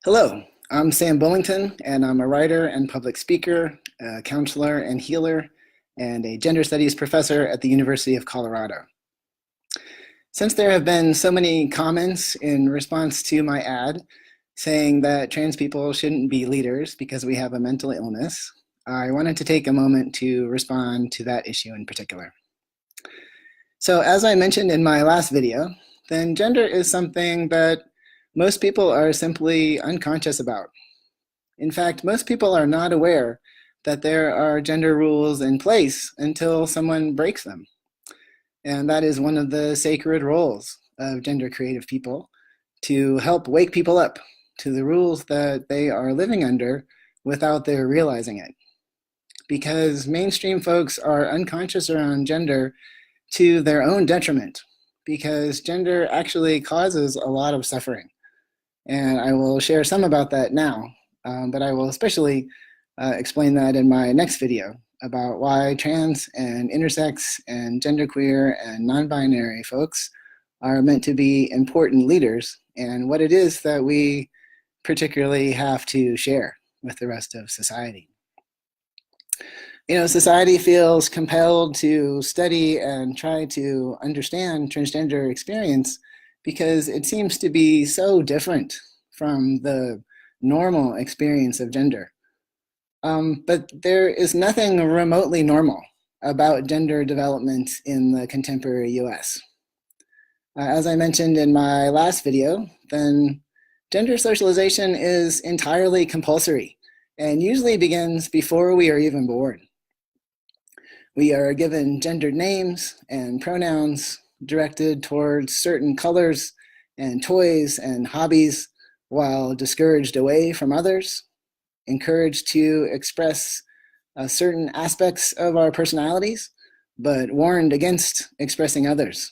Hello, I'm Sam Bullington, and I'm a writer and public speaker, a counselor and healer, and a gender studies professor at the University of Colorado. Since there have been so many comments in response to my ad saying that trans people shouldn't be leaders because we have a mental illness, I wanted to take a moment to respond to that issue in particular. So as I mentioned in my last video, then gender is something that most people are simply unconscious about. In fact, most people are not aware that there are gender rules in place until someone breaks them. And that is one of the sacred roles of gender creative people, to help wake people up to the rules that they are living under without their realizing it. Because mainstream folks are unconscious around gender to their own detriment, because gender actually causes a lot of suffering. And I will share some about that now, but I will especially explain that in my next video about why trans and intersex and genderqueer and non-binary folks are meant to be important leaders, and what it is that we particularly have to share with the rest of society. You know, society feels compelled to study and try to understand transgender experience because it seems to be so different from the normal experience of gender. But there is nothing remotely normal about gender development in the contemporary US. As I mentioned in my last video, then gender socialization is entirely compulsory and usually begins before we are even born. We are given gendered names and pronouns directed towards certain colors and toys and hobbies, while discouraged away from others, encouraged to express certain aspects of our personalities, but warned against expressing others.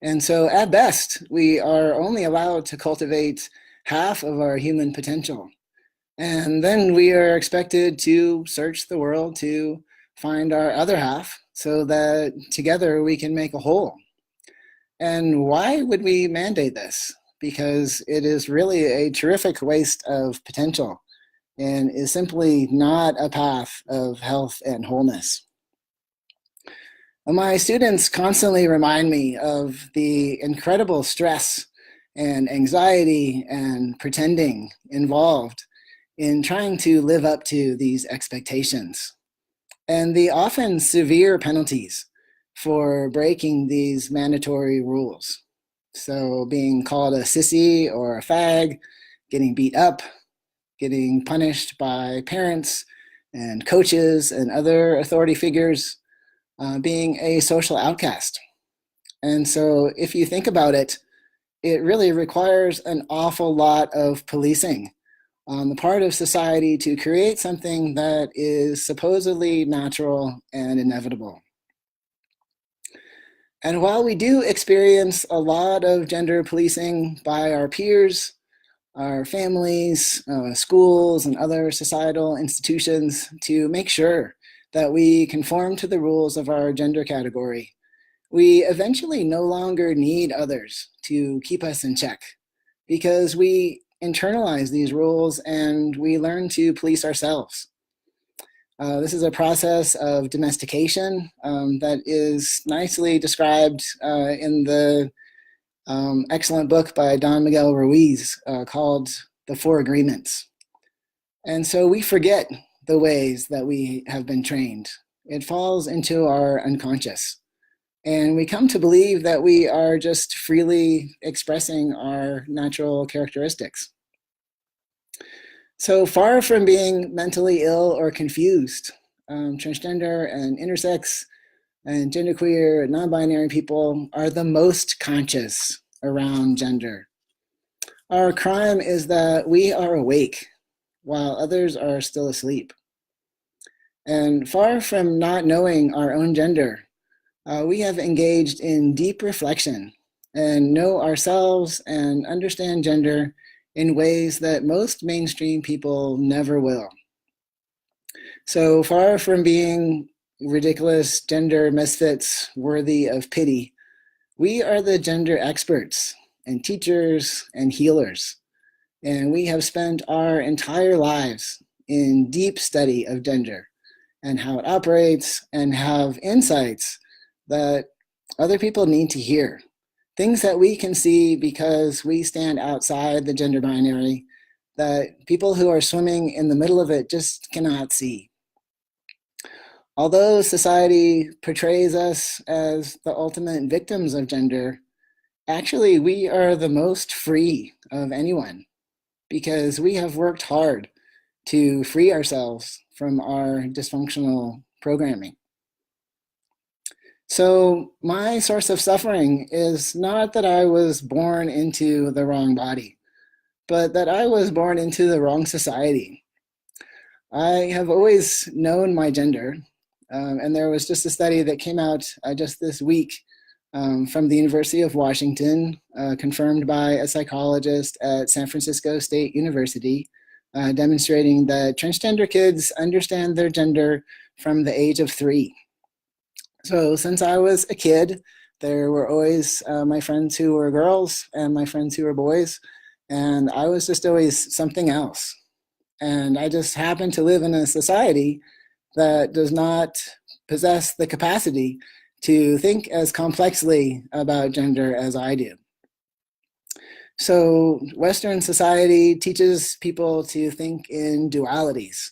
And so at best, we are only allowed to cultivate half of our human potential. And then we are expected to search the world to find our other half so that together we can make a whole. And why would we mandate this? Because it is really a terrific waste of potential and is simply not a path of health and wholeness. My students constantly remind me of the incredible stress and anxiety and pretending involved in trying to live up to these expectations, and the often severe penalties for breaking these mandatory rules. So being called a sissy or a fag, getting beat up, getting punished by parents and coaches and other authority figures, being a social outcast. And so if you think about it, it really requires an awful lot of policing on the part of society to create something that is supposedly natural and inevitable. And while we do experience a lot of gender policing by our peers, our families, schools, and other societal institutions to make sure that we conform to the rules of our gender category, we eventually no longer need others to keep us in check, because we internalize these rules and we learn to police ourselves. This is a process of domestication that is nicely described in the excellent book by Don Miguel Ruiz called The Four Agreements. And so we forget the ways that we have been trained. It falls into our unconscious. And we come to believe that we are just freely expressing our natural characteristics. So far from being mentally ill or confused, transgender and intersex and genderqueer and non-binary people are the most conscious around gender. Our crime is that we are awake while others are still asleep. And far from not knowing our own gender, we have engaged in deep reflection and know ourselves and understand gender in ways that most mainstream people never will. So far from being ridiculous gender misfits worthy of pity, we are the gender experts and teachers and healers and we have spent our entire lives in deep study of gender and how it operates, and have insights that other people need to hear. Things that we can see because we stand outside the gender binary that people who are swimming in the middle of it just cannot see. Although society portrays us as the ultimate victims of gender, actually we are the most free of anyone because we have worked hard to free ourselves from our dysfunctional programming. So my source of suffering is not that I was born into the wrong body, but that I was born into the wrong society. I have always known my gender, and there was just a study that came out just this week from the University of Washington, confirmed by a psychologist at San Francisco State University, demonstrating that transgender kids understand their gender from the age of 3. So since I was a kid, there were always my friends who were girls and my friends who were boys, and I was just always something else. And I just happen to live in a society that does not possess the capacity to think as complexly about gender as I do. So Western society teaches people to think in dualities,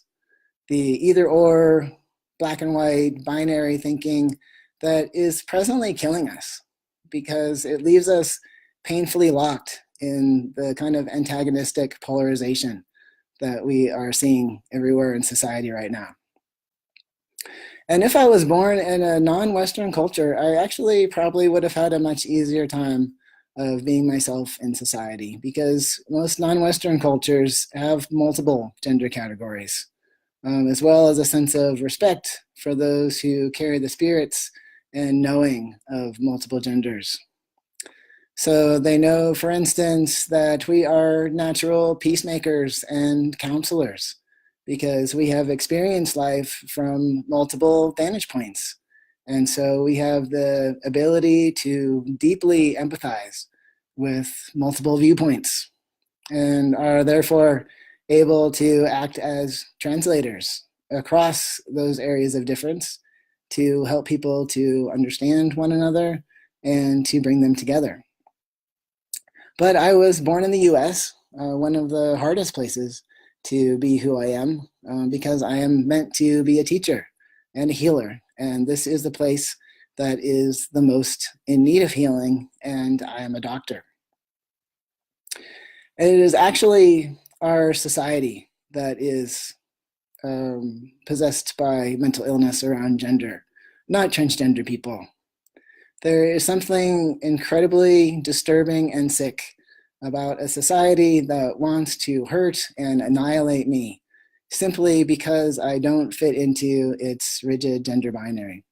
the either or, black and white, binary thinking that is presently killing us because it leaves us painfully locked in the kind of antagonistic polarization that we are seeing everywhere in society right now. And if I was born in a non-Western culture, I actually probably would have had a much easier time of being myself in society because most non-Western cultures have multiple gender categories, as well as a sense of respect for those who carry the spirits and knowing of multiple genders. So they know, for instance, that we are natural peacemakers and counselors because we have experienced life from multiple vantage points. And so we have the ability to deeply empathize with multiple viewpoints and are therefore able to act as translators across those areas of difference to help people to understand one another and to bring them together. But I was born in the US, one of the hardest places to be who I am, because I am meant to be a teacher and a healer. And this is the place that is the most in need of healing, and I am a doctor. And it is actually our society that is possessed by mental illness around gender, not transgender people. There is something incredibly disturbing and sick about a society that wants to hurt and annihilate me simply because I don't fit into its rigid gender binary.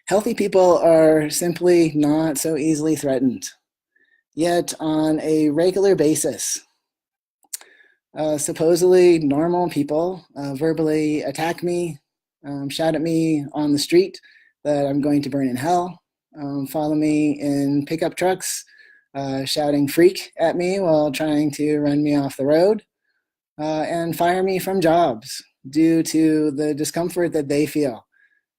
Healthy people are simply not so easily threatened. Yet on a regular basis, supposedly normal people verbally attack me, shout at me on the street that I'm going to burn in hell, follow me in pickup trucks, shouting freak at me while trying to run me off the road, and fire me from jobs due to the discomfort that they feel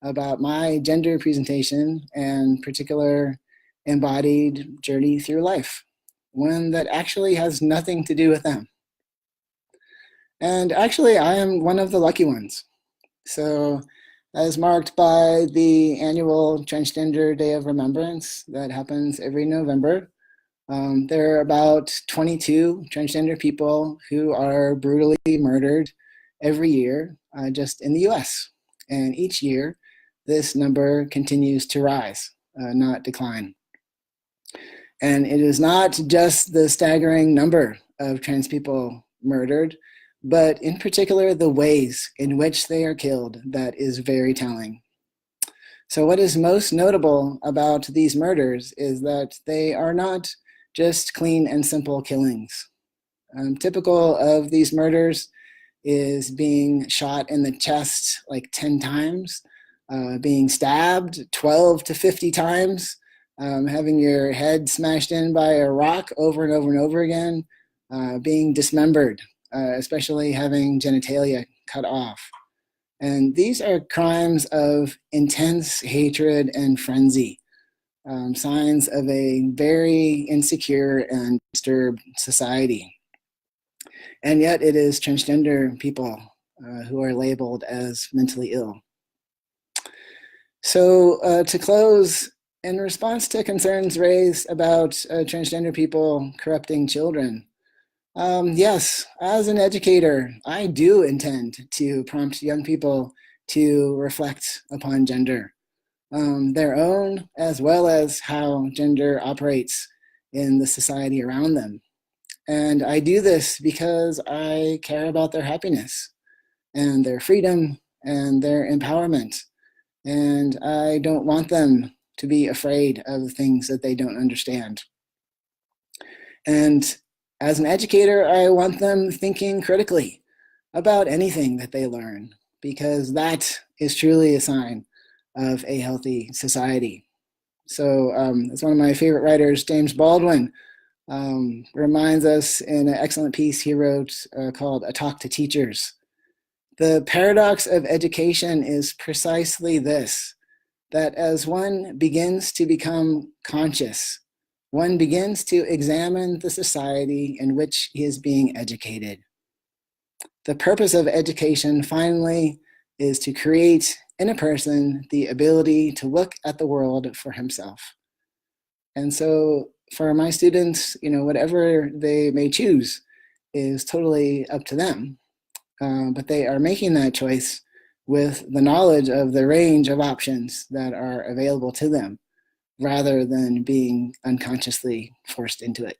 about my gender presentation and particular embodied journey through life, one that actually has nothing to do with them. And actually, I am one of the lucky ones. So, as marked by the annual Transgender Day of Remembrance that happens every November, there are about 22 transgender people who are brutally murdered every year just in the US. And each year, this number continues to rise, not decline. And it is not just the staggering number of trans people murdered, but in particular the ways in which they are killed that is very telling. So what is most notable about these murders is that they are not just clean and simple killings. Typical of these murders is being shot in the chest like 10 times, being stabbed 12 to 50 times, having your head smashed in by a rock over and over and over again, being dismembered, especially having genitalia cut off. And these are crimes of intense hatred and frenzy, signs of a very insecure and disturbed society. And yet it is transgender people who are labeled as mentally ill. So to close, in response to concerns raised about transgender people corrupting children, yes, as an educator, I do intend to prompt young people to reflect upon gender, their own, as well as how gender operates in the society around them. And I do this because I care about their happiness and their freedom and their empowerment. And I don't want them to be afraid of things that they don't understand. And as an educator, I want them thinking critically about anything that they learn, because that is truly a sign of a healthy society. So as one of my favorite writers, James Baldwin, reminds us in an excellent piece he wrote called A Talk to Teachers. The paradox of education is precisely this, that as one begins to become conscious, one begins to examine the society in which he is being educated. The purpose of education, finally, is to create in a person the ability to look at the world for himself. And so for my students, whatever they may choose is totally up to them. But they are making that choice with the knowledge of the range of options that are available to them, rather than being unconsciously forced into it.